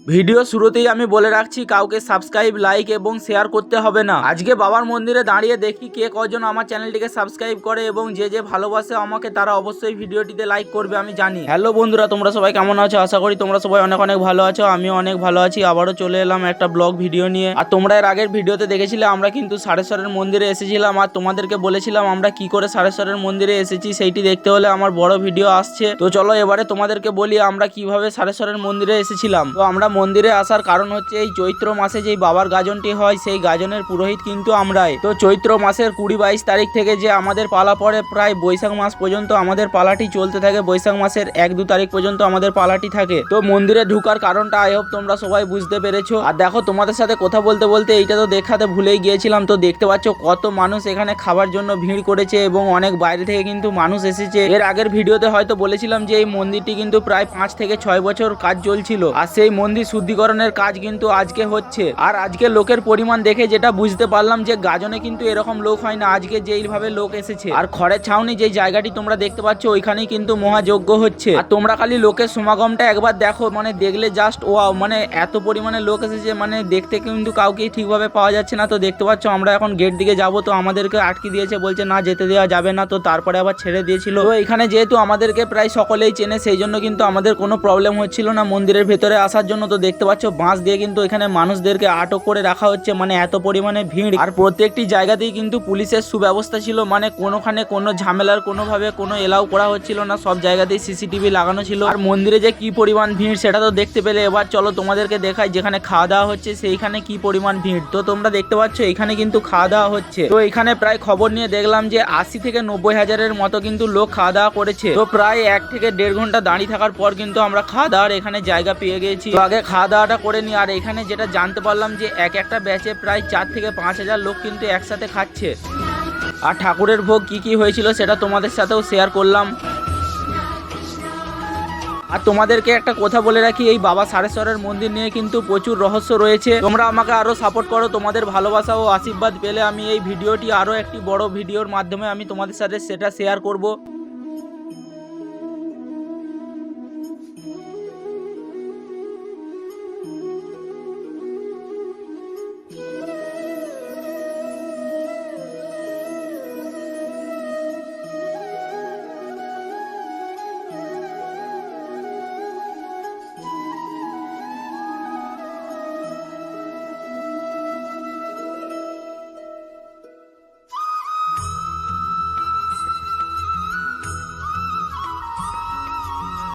Video শুরুতেই আমি বলে রাখছি, কাউকে সাবস্ক্রাইব, লাইক এবং শেয়ার করতে হবে না। আজকে বাবার মন্দিরে দাঁড়িয়ে দেখি কে কজন আমার চ্যানেলটিকে সাবস্ক্রাইব করে এবং যে যে ভালোবাসে আমাকে তারা অবশ্যই ভিডিওটিতে লাইক করবে, আমি জানি। হ্যালো বন্ধুরা, তোমরা সবাই কেমন আছো? আশা করি তোমরা সবাই অনেক অনেক ভালো আছো। আমিও অনেক ভালো আছি। আবারও চলে এলাম একটা ব্লগ ভিডিও নিয়ে। আর তোমরা এর আগের ভিডিওতে দেখেছিলে আমরা কিন্তু সাড়েশ্বরের মন্দিরে এসেছিলাম, আর তোমাদেরকে বলেছিলাম আমরা কি করে সাড়েশ্বরের মন্দিরে এসেছি সেইটি দেখতে হলে আমার বড় ভিডিও আসছে। তো চলো এবারে তোমাদেরকে বলি আমরা কিভাবে সাড়েশ্বরের মন্দিরে এসেছিলাম। তো আমরা মন্দিরে আসার কারণ হচ্ছে এই চৈত্র মাসে যেই বাবার গাজনটি হয় সেই গাজনের পুরোহিত কিন্তু আমরাই। তো চৈত্র মাসের 20-22 তারিখ থেকে যে আমাদের পালা পড়ে প্রায় বৈশাখ মাস পর্যন্ত আমাদের পালাটি চলতে থাকে। বৈশাখ মাসের 1-2 তারিখ পর্যন্ত আমাদের পালাটি থাকে। তো মন্দিরে ঢুকার কারণটা আই হোপ তোমরা সবাই বুঝতে পেরেছো। আর দেখো তোমাদের সাথে কথা বলতে বলতে এইটা তো দেখাতে ভুলেই গিয়েছিলাম। তো দেখতে পাচ্ছ কত মানুষ এখানে খাবার জন্য ভিড় করেছে এবং অনেক বাইরে থেকে কিন্তু মানুষ এসেছে। এর আগের ভিডিওতে হয়তো বলেছিলাম যে এই মন্দিরটি কিন্তু প্রায় 5 থেকে 6 বছর কাজ চলছিল, আর সেই মন্দির শুদ্ধিকরণের কাজ কিন্তু আজকে হচ্ছে। আর আজকে লোকের পরিমাণ দেখে যেটা বুঝতে পারলাম যে গাজনে কিন্তু এরকম লোক হয় না, আজকে যেইভাবে লোক এসেছে। আর খড়ের ছাউনি যে জায়গাটি তোমরা দেখতে পাচ্ছ ওইখানেই কিন্তু মহাযজ্ঞ হচ্ছে। আর তোমরা খালি লোকের সমাগমটা একবার দেখো, মানে দেখলে জাস্ট ওয়াও, মানে এত পরিমাণে লোক এসেছে, মানে দেখতে কিন্তু কাউকে ঠিকভাবে পাওয়া যাচ্ছে না। তো দেখতে পাচ্ছ আমরা এখন গেট দিকে যাবো, তো আমাদেরকে আটকে দিয়েছে, বলছে না যেতে দেওয়া যাবে না। তো তারপরে আবার ছেড়ে দিয়েছিল। তো এখানে যেহেতু আমাদেরকে প্রায় সকলেই চেনে সেই জন্য কিন্তু আমাদের কোনো প্রবলেম হচ্ছিল না মন্দিরের ভেতরে আসার জন্য। তো দেখতে পাচ্ছ বাঁশ দিয়ে কিন্তু এখানে মানুষদেরকে আটক করে রাখা হচ্ছে, মানে এত পরিমাণে ভিড়। আর প্রত্যেকটি জায়গাতেই কিন্তু পুলিশের সুব্যবস্থা ছিল, মানে কোনোখানে কোনো ঝামেলার কোনোভাবে কোনো এলাও করা হচ্ছিল না, সব জায়গাতেই সিসিটিভি লাগানো ছিল। আর মন্দিরে যে কি পরিমাণ ভিড় সেটা তো দেখতে পেলে। এবার চলো তোমাদেরকে দেখাই যেখানে খাওয়া দাওয়া হচ্ছে সেইখানে কি পরিমাণ ভিড়। তো তোমরা দেখতে পাচ্ছ এখানে কিন্তু খাওয়া দাওয়া হচ্ছে। তো এখানে প্রায় খবর নিয়ে দেখলাম যে 80 থেকে 90 হাজারের মতো কিন্তু লোক খাওয়া দাওয়া করেছে। তো প্রায় 1 থেকে 1.5 ঘন্টা দাঁড়িয়ে থাকার পর কিন্তু আমরা খাওয়া দাওয়ার এখানে জায়গা পেয়ে গেছি। তো আগে খাওয়া দাওয়াটা করে নি। আর এখানে যেটা জানতে পারলাম যে একটা ব্যাচে প্রায় 4 থেকে 5 হাজার লোক কিন্তু একসাথে খাচ্ছে। আর ঠাকুরের ভোগ কি কি হয়েছিল সেটা তোমাদের সাথেও শেয়ার করলাম। আর তোমাদেরকে একটা কথা বলে রাখি, এই বাবা সাড়েশ্বরের মন্দির নিয়ে কিন্তু প্রচুর রহস্য রয়েছে। তোমরা আমাকে আরো সাপোর্ট করো, তোমাদের ভালোবাসা ও আশীর্বাদ পেলে আমি এই ভিডিওটি আরো একটি বড় ভিডিওর মাধ্যমে আমি তোমাদের সাথে সেটা শেয়ার করব।